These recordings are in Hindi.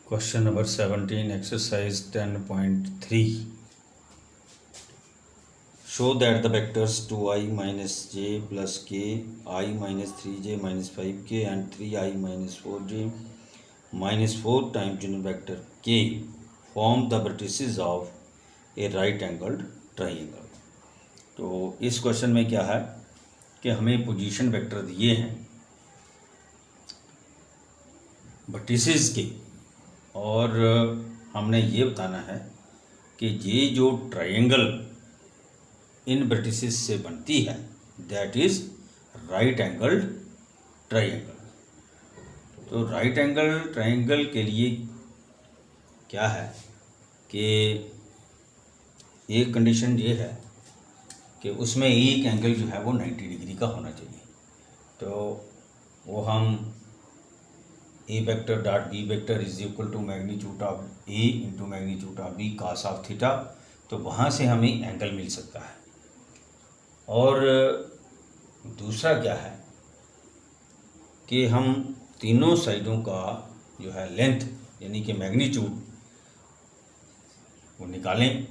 Question number 17, exercise 10.3. Show that the vectors 2i minus j plus k, I minus 3j minus 5k and 3i minus 4j minus 4 times unit vector k form the vertices of a right angled triangle. तो इस क्वेश्चन में क्या है कि हमें पोजीशन वेक्टर दिए हैं वर्टिसेस के, और हमने ये बताना है कि ये जो ट्रायंगल इन वर्टिसेस से बनती है that is right angled triangle. तो राइट एंगल ट्रायंगल के लिए क्या है कि एक कंडीशन ये है कि उसमें एक एंगल जो है वो 90 डिग्री का होना चाहिए। तो वो हम A vector dot B vector is equal to magnitude of A into magnitude of B cos of theta, तो वहाँ से हमें एंगल मिल सकता है। और दूसरा क्या है कि हम तीनों साइडों का जो है लेंथ यानी कि मैग्नीट्यूड वो निकालें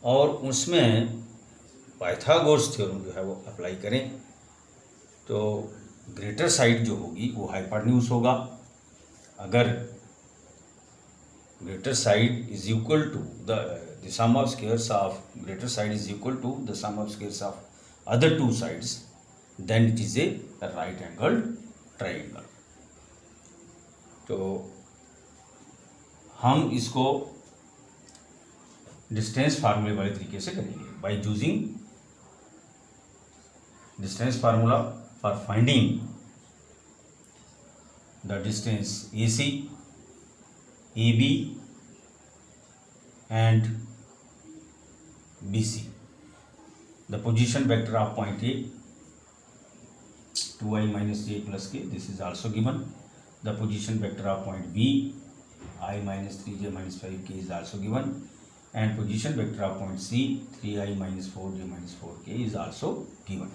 और उसमें पाइथागोरस थ्योरम जो है वो अप्लाई करें। तो ग्रेटर साइड जो होगी वो हाइपोटेन्यूज होगा। अगर greater side is equal to the sum of squares of greater side is equal to the sum of squares of other two sides, then it is a right angled triangle. तो हम इसको डिस्टेंस फार्मूले वाले तरीके से करेंगे by using distance formula for finding the distance AC, AB and BC. The position vector of point A 2i minus j plus k, this is also given. The position vector of point B I minus 3j minus 5k is also given, and position vector of point C 3i minus 4j minus 4k is also given.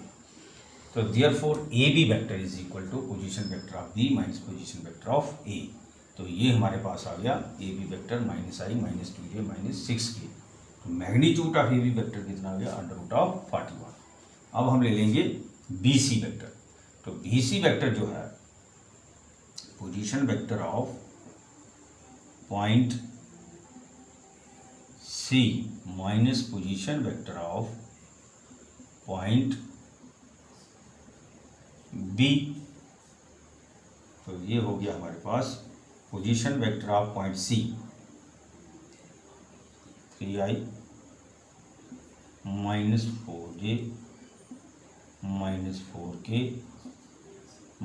तो therefore AB vector is equal to position vector of B minus position vector of A। तो ये हमारे पास आ गया AB vector minus i minus 2j minus 6k। तो मैग्नीट्यूड ऑफ AB वेक्टर कितना आ गया अंडर रूट ऑफ 41। अब हम ले लेंगे BC वेक्टर। तो BC वेक्टर जो है position vector of point C minus position vector of point B. तो ये हो गया हमारे पास position vector of point C 3i minus 4j minus 4k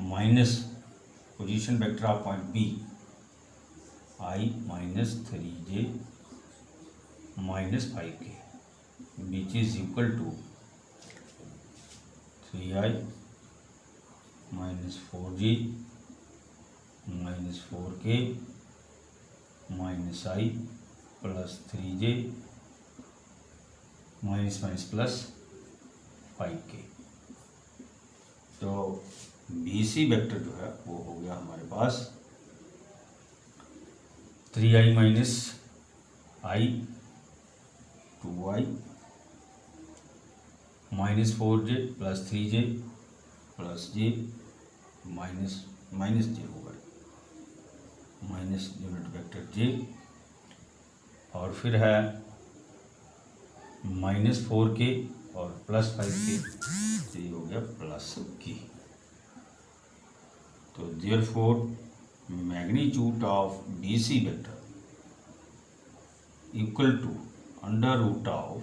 minus position vector of point B i minus 3j minus 5k which is equal to 3i minus 4j minus 4k minus i plus 3j minus minus plus 5k। तो BC वेक्टर जो है वो हो गया हमारे पास 3i माइनस आई 2i minus 4j plus 3j plus j minus minus j होगा माइनस यूनिट वेक्टर j, और फिर है माइनस 4k और प्लस 5k, तो ये हो गया प्लस k। तो therefore magnitude of BC vector equal to under root of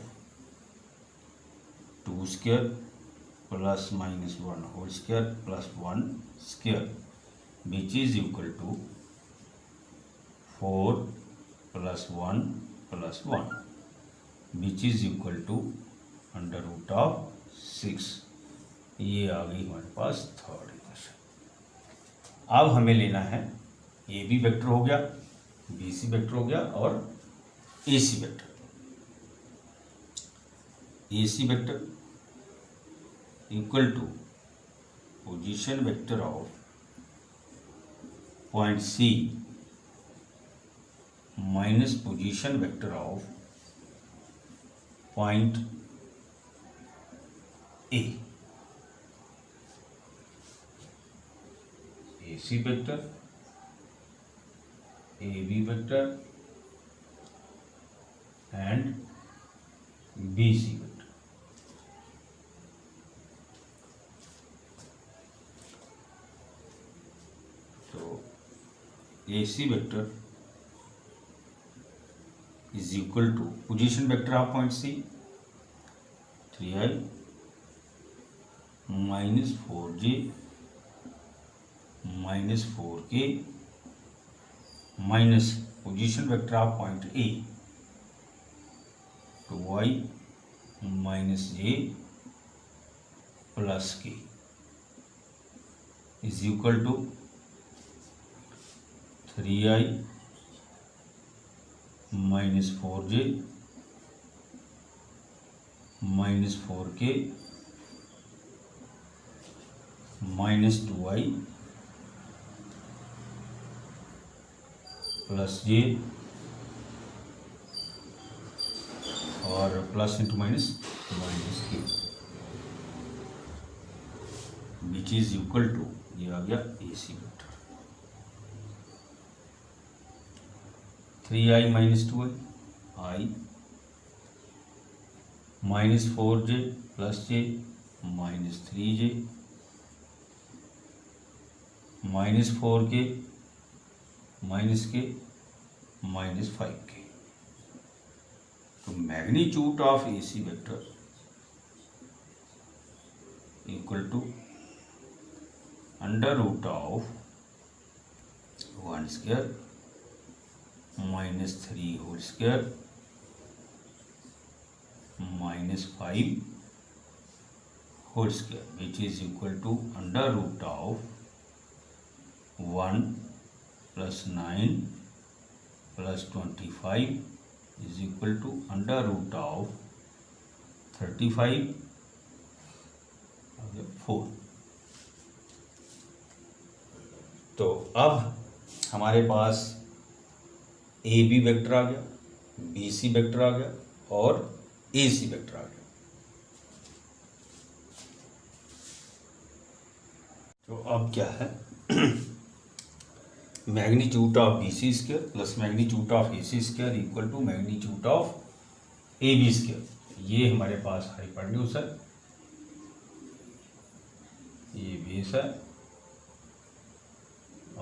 2 square plus minus 1 whole square plus 1 square which is equal to 4 plus 1 plus 1 which is equal to under root of 6। ये आ गई हमारे पास थर्ड इक्वेशन। अब हमें लेना है AB वेक्टर हो गया, BC वेक्टर हो गया और AC vector. AC vector equal to position vector of point C minus position vector of point A, AC vector, AB vector and BC vector. तो AC vector is equal to position vector of point C 3i minus 4j minus 4k minus position vector of point A 2i minus j plus k is equal to 3i minus 4j minus 4k minus 2i plus j और plus into minus minus k, which is equal to, ये आ गया AC vector 3i minus 2i i minus 4j plus j minus 3j minus 4k minus k minus 5k। तो magnitude of AC vector equal to under root of 1 square minus 3 whole square minus 5 whole square, which is equal to under root of 1 plus 9 plus 25 is equal to under root of 35 4। तो अब हमारे पास AB वेक्टर आ गया, BC वेक्टर आ गया और AC वेक्टर आ गया। तो अब क्या है, magnitude of BC square plus magnitude of AC square equal to magnitude of AB square. ये हमारे पास हाइपोटेन्यूज है, ये बेस है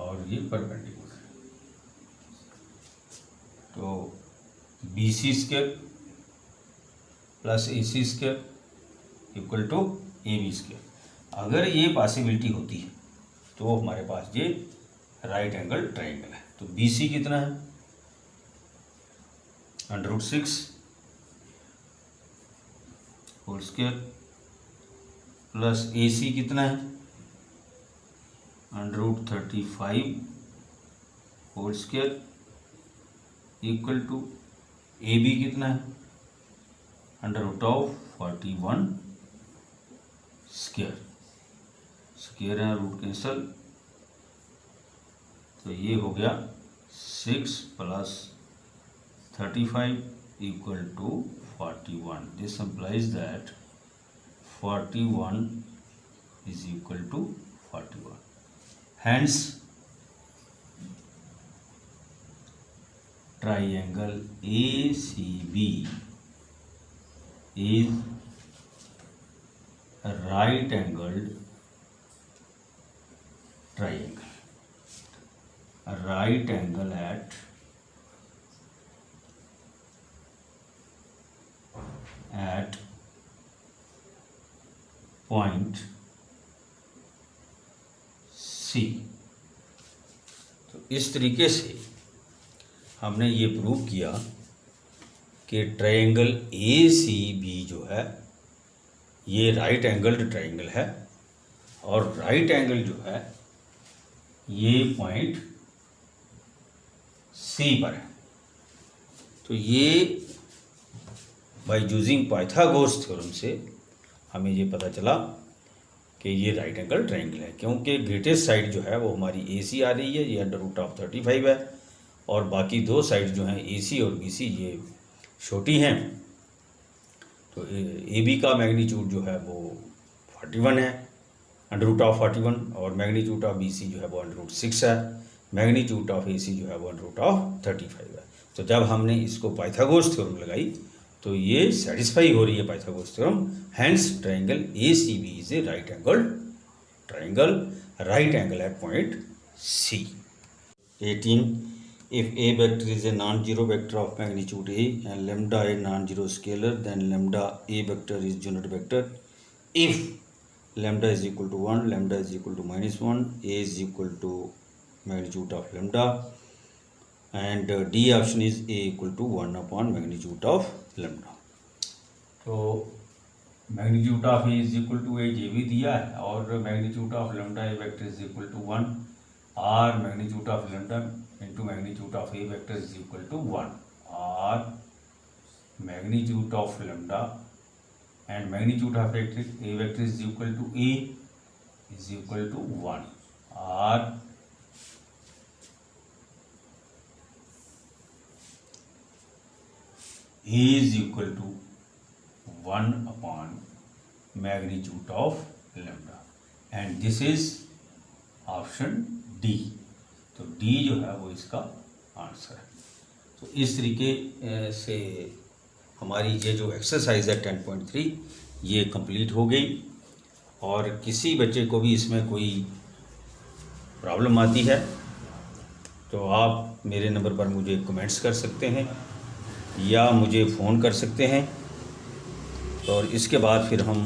और ये परपेंडिकुलर है। तो BC square plus AC square equal to AB square. अगर ये पॉसिबिलिटी होती है तो हमारे पास ये राइट एंगल ट्रायंगल है। तो BC कितना है, √6 होल स्क्वायर प्लस AC कितना है, √35 whole square equal to AB कितना है, √41 स्क्वायर। स्क्वायर है, रूट कैंसल, तो ये हो गया 6 plus 35 equal to 41। This implies that 41 is equal to 41. Hence, triangle ACB is a right angled triangle. A right angle at point C। तो इस तरीके से हमने ये प्रूव किया कि ट्रायंगल ACB जो है ये राइट एंगल्ड ट्रायंगल है और राइट एंगल जो है ये पॉइंट C पर है। तो ये बाय यूजिंग पाइथागोरस थ्योरम से हमें ये पता चला कि ये राइट एंगल ट्रायंगल है, क्योंकि ग्रेटेस्ट साइड जो है वो हमारी AC आ रही है, ये √35 है और बाकी दो साइड जो हैं AC और BC ये छोटी हैं। तो AB का मैग्नीट्यूड जो है वो 41 है, √41, और मैग्नीट्यूड ऑफ BC जो है वो √6 है, मैग्नीट्यूड ऑफ AC जो है वो √35 है। तो जब हमने इसको पाइथागोरस थ्योरम लगाई तो ये सेटिस्फाई हो रही है Pythagoras theorem. Hence triangle ACB is a right angle triangle, right angle at point C। 18. If A vector is a non-zero vector of magnitude A and lambda a non-zero scalar, then lambda A vector is unit vector. If lambda is equal to 1, lambda is equal to -1, A is equal to magnitude of lambda, and D option is A equal to 1 upon magnitude of lambda. तो magnitude of A is equal to A भी दिया है, और magnitude of lambda A vector is equal to 1, और magnitude of lambda into magnitude of A vector is equal to 1, और magnitude of lambda and magnitude of A vector is equal to A is equal to 1, or A is equal to 1 upon magnitude of lambda, and this is option D. तो D जो है वो इसका आंसर है। तो इस तरीके से हमारी ये जो एक्सरसाइज है 10.3 ये कंप्लीट हो गई। और किसी बच्चे को भी इसमें कोई प्रॉब्लम आती है तो आप मेरे नंबर पर मुझे कमेंट्स कर सकते हैं या मुझे फ़ोन कर सकते हैं। और इसके बाद फिर हम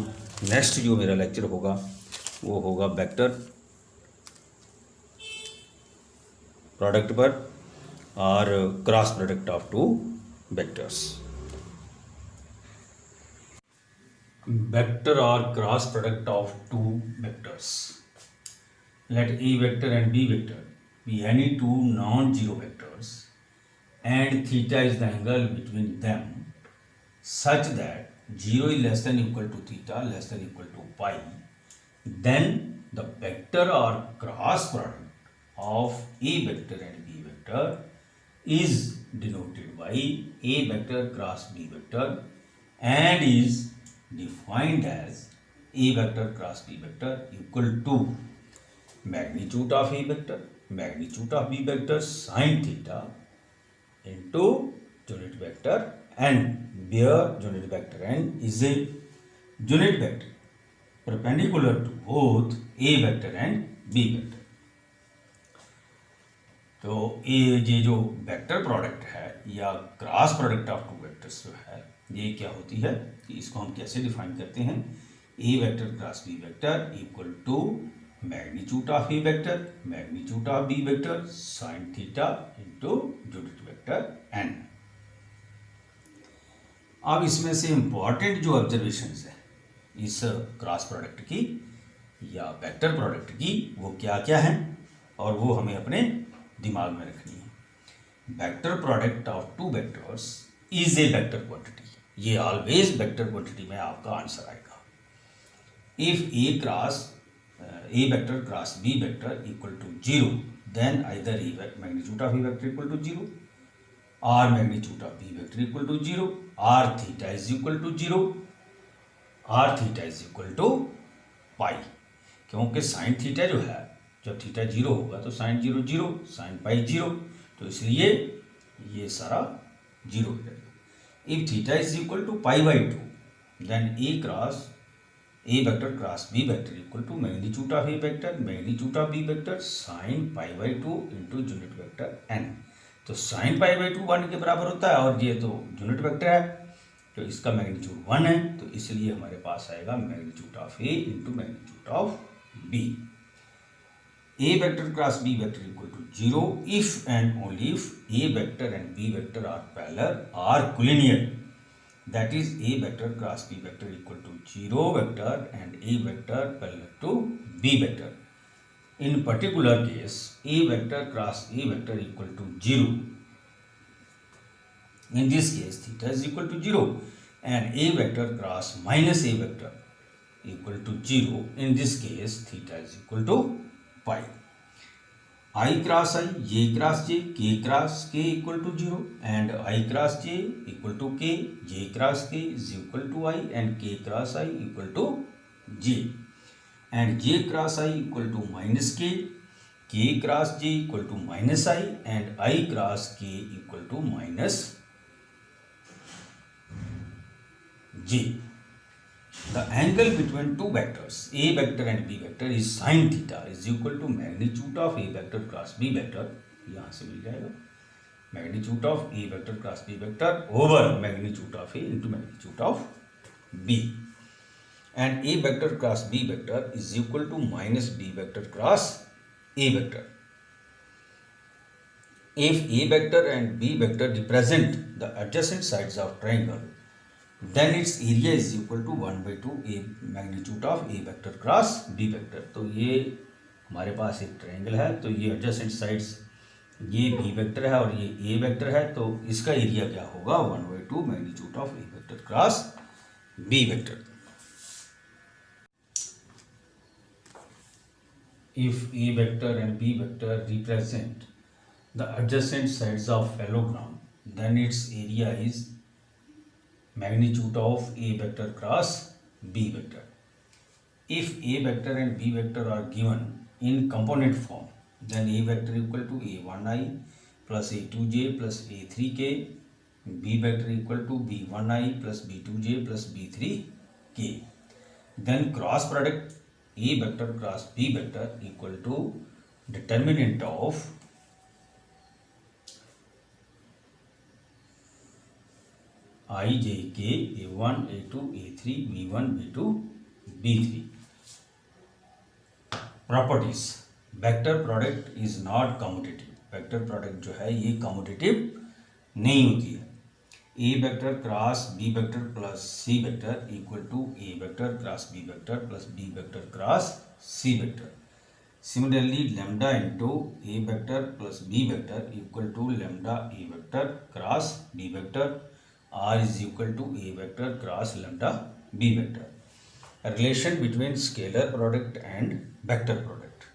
नेक्स्ट जो मेरा लेक्चर होगा वो होगा वेक्टर प्रोडक्ट पर और cross product of two vectors. Vector or cross product of two vectors. Let A vector and B vector be any two non-zero vectors, and theta is the angle between them, such that 0 is less than equal to theta less than equal to pi. Then the vector or cross product of A vector and B vector is denoted by A vector cross B vector and is defined as A vector cross B vector equal to magnitude of A vector, magnitude of B vector sin theta into unit vector n, where unit vector n is a unit vector perpendicular to both A vector and B vector. तो ये जो वेक्टर प्रोडक्ट है या cross product of two vectors जो है ये क्या होती है कि इसको हम कैसे डिफाइन करते हैं। A vector cross B vector equal to magnitude of A vector, magnitude of B vector sine theta into unit vector N. अब इसमें से इंपॉर्टेंट जो ऑब्जर्वेशंस है इस क्रॉस प्रोडक्ट की या वेक्टर प्रोडक्ट की वो क्या क्या है और वो हमें अपने दिमाग में रखनी है। Vector product of two vectors is a vector quantity, ये ऑलवेज वेक्टर क्वांटिटी में आपका आंसर आएगा। If A vector cross B vector equal to 0, then either magnitude of A vector equal to 0 और magnitude of B vector equal to 0 और थीटा इज इक्वल टू 0 और theta is equal to pi, क्योंकि साइन थीटा जो है जब थीटा 0 होगा तो साइन 0 0, साइन पाई 0, तो इसलिए ये सारा 0 हो जाएगा। If theta is equal to pi by 2, then A vector cross B vector equal to magnitude of A vector, magnitude of B vector sine pi by 2 into unit vector N. तो साइन पाई बाई 2 1 के बराबर होता है और ये तो यूनिट वेक्टर है तो इसका मैग्नीट्यूड 1 है, तो इसलिए हमारे पास आएगा magnitude of A into magnitude of B. A vector cross B vector equal to 0 if and only if A vector and B vector are parallel or collinear. That is A vector cross B vector equal to 0 vector and A vector parallel to B vector. In particular case, A vector cross A vector equal to 0. In this case, theta is equal to 0 and A vector cross minus A vector equal to 0. In this case, theta is equal to pi. I cross I, J cross J, K cross K equal to 0 and I cross J equal to K, J cross K is equal to I and K cross I equal to J and J cross I equal to minus K, K cross J equal to minus I and I cross K equal to minus J. The angle between two vectors A vector and B vector is sin theta is equal to magnitude of A vector cross B vector. यहाँ से मिल जाएगा magnitude of A vector cross B vector over magnitude of A into magnitude of B, and A vector cross B vector is equal to minus B vector cross A vector. If A vector and B vector represent the adjacent sides of triangle, then its area is equal to 1/2 A magnitude of A vector cross B vector. तो ये हमारे पास एक ट्रायंगल है, तो ये एडजेसेंट साइड्स ये B वेक्टर है और ये A वेक्टर है, तो इसका एरिया क्या होगा 1/2 magnitude of A vector cross B vector. If A vector and B vector represent the adjacent sides of parallelogram, then its area is magnitude of A vector cross B vector. If A vector and B vector are given in component form, then A vector equal to A1i plus A2j plus A3k, B vector equal to B1i plus B2j plus B3k. Then cross product A vector cross B vector equal to determinant of I, j, k, a1, a2, a3, b1, b2, b3. Properties. Vector product is not commutative. Vector product जो है ये commutative नहीं होती है. A vector cross B vector plus C vector equal to A vector cross B vector plus B vector cross C vector. Similarly, lambda into A vector plus B vector equal to lambda A vector cross B vector. R is equal to A vector cross lambda B vector. A relation between scalar product and vector product.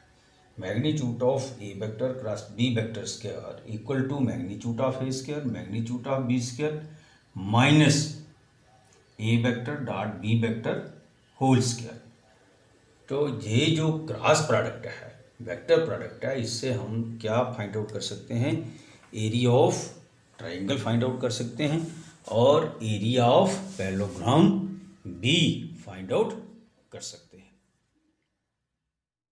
Magnitude of A vector cross B vector square equal to magnitude of A square, magnitude of B square minus A vector dot B vector whole square. तो ये जो क्रॉस प्रोडक्ट है, वेक्टर प्रोडक्ट है, इससे हम क्या फाइंड आउट कर सकते हैं, area of triangle find out कर सकते हैं और एरिया ऑफ पैरेललोग्राम भी फाइंड आउट कर सकते हैं.